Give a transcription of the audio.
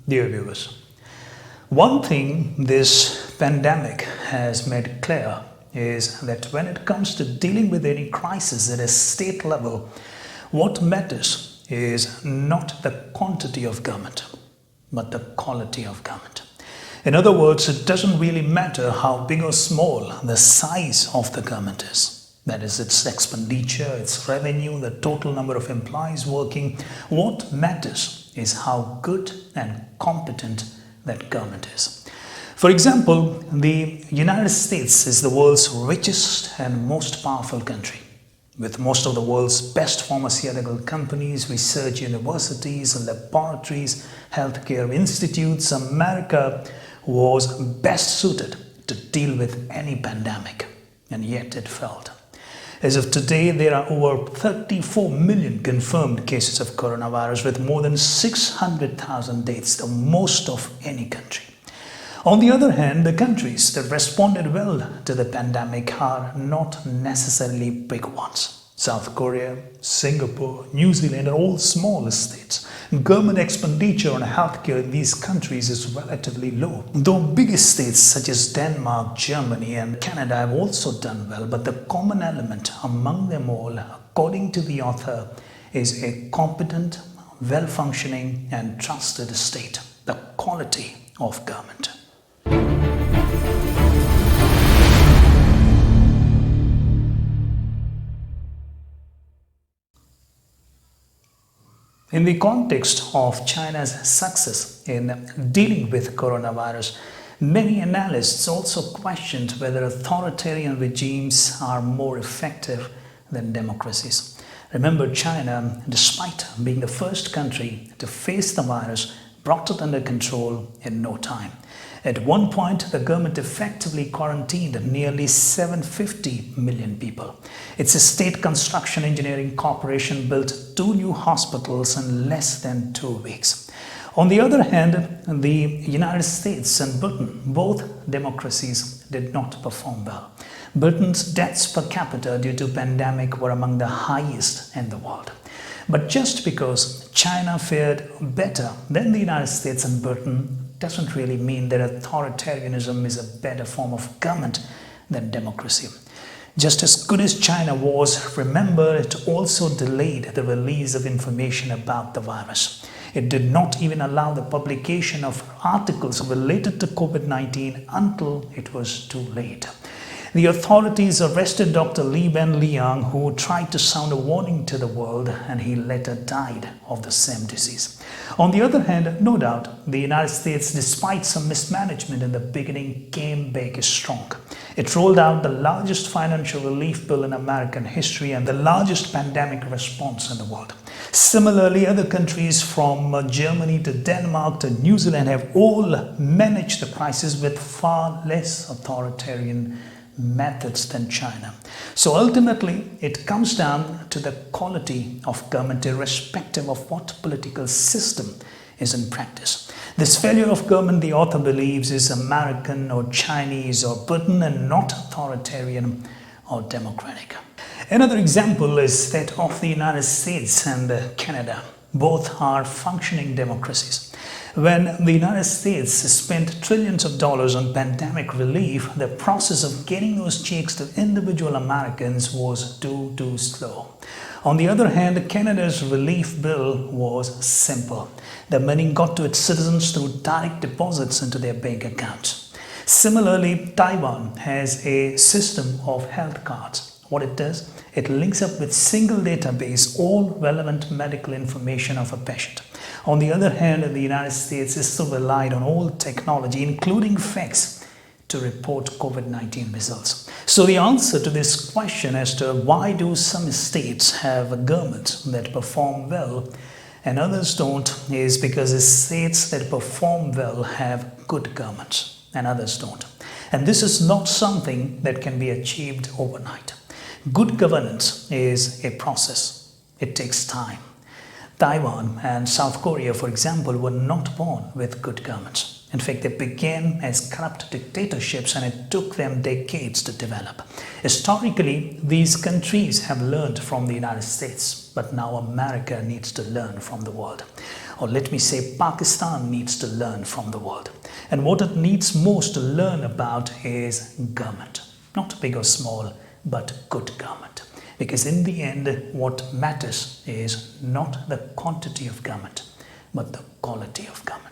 Dear viewers, one thing this pandemic has made clear is that when it comes to dealing with any crisis at a state level, what matters is not the quantity of government, but the quality of government. In other words, it doesn't really matter how big or small the size of the government is. That is, its expenditure, its revenue, the total number of employees working. What matters is how good and competent that government is. For example, the United States is the world's richest and most powerful country. With most of the world's best pharmaceutical companies, research universities, laboratories, healthcare institutes, America was best suited to deal with any pandemic, and yet it failed. As of today, there are over 34 million confirmed cases of coronavirus with more than 600,000 deaths, the most of any country. On the other hand, the countries that responded well to the pandemic are not necessarily big ones. South Korea, Singapore, New Zealand are all small states. Government expenditure on healthcare in these countries is relatively low. Though biggest states such as Denmark, Germany and Canada have also done well, but the common element among them all, according to the author, is a competent, well-functioning and trusted state, the quality of government. In the context of China's success in dealing with coronavirus, many analysts also questioned whether authoritarian regimes are more effective than democracies. Remember, China, despite being the first country to face the virus, brought it under control in no time. At one point, the government effectively quarantined nearly 750 million people. Its state construction engineering corporation built 2 new hospitals in less than 2 weeks. On the other hand, the United States and Britain, both democracies, did not perform well. Britain's deaths per capita due to pandemic were among the highest in the world. But just because China fared better than the United States and Britain doesn't really mean that authoritarianism is a better form of government than democracy. Just as good as China was, remember, it also delayed the release of information about the virus. It did not even allow the publication of articles related to COVID-19 until it was too late. The authorities arrested Dr. Li Wenliang, who tried to sound a warning to the world, and he later died of the same disease. On the other hand, no doubt, the United States, despite some mismanagement in the beginning, came back strong. It rolled out the largest financial relief bill in American history and the largest pandemic response in the world. Similarly, other countries from Germany to Denmark to New Zealand have all managed the crisis with far less authoritarian methods than China. So ultimately, it comes down to the quality of government irrespective of what political system is in practice. This failure of government, the author believes, is American or Chinese or Britain and not authoritarian or democratic. Another example is that of the United States and Canada. Both are functioning democracies. When the United States spent trillions of dollars on pandemic relief, the process of getting those checks to individual Americans was too slow. On the other hand, Canada's relief bill was simple. The money got to its citizens through direct deposits into their bank accounts. Similarly, Taiwan has a system of health cards. What it does, it links up with single database all relevant medical information of a patient. On the other hand, the United States is still relied on old technology, including fax, to report COVID-19 results. So the answer to this question as to why do some states have governments that perform well and others don't is because the states that perform well have good governments and others don't. And this is not something that can be achieved overnight. Good governance is a process. It takes time. Taiwan and South Korea, for example, were not born with good governments. In fact, they began as corrupt dictatorships and it took them decades to develop. Historically, these countries have learned from the United States, but now America needs to learn from the world. or let me say Pakistan needs to learn from the world. And what it needs most to learn about is government. Not big or small, but good government. Because in the end, what matters is not the quantity of government, but the quality of government.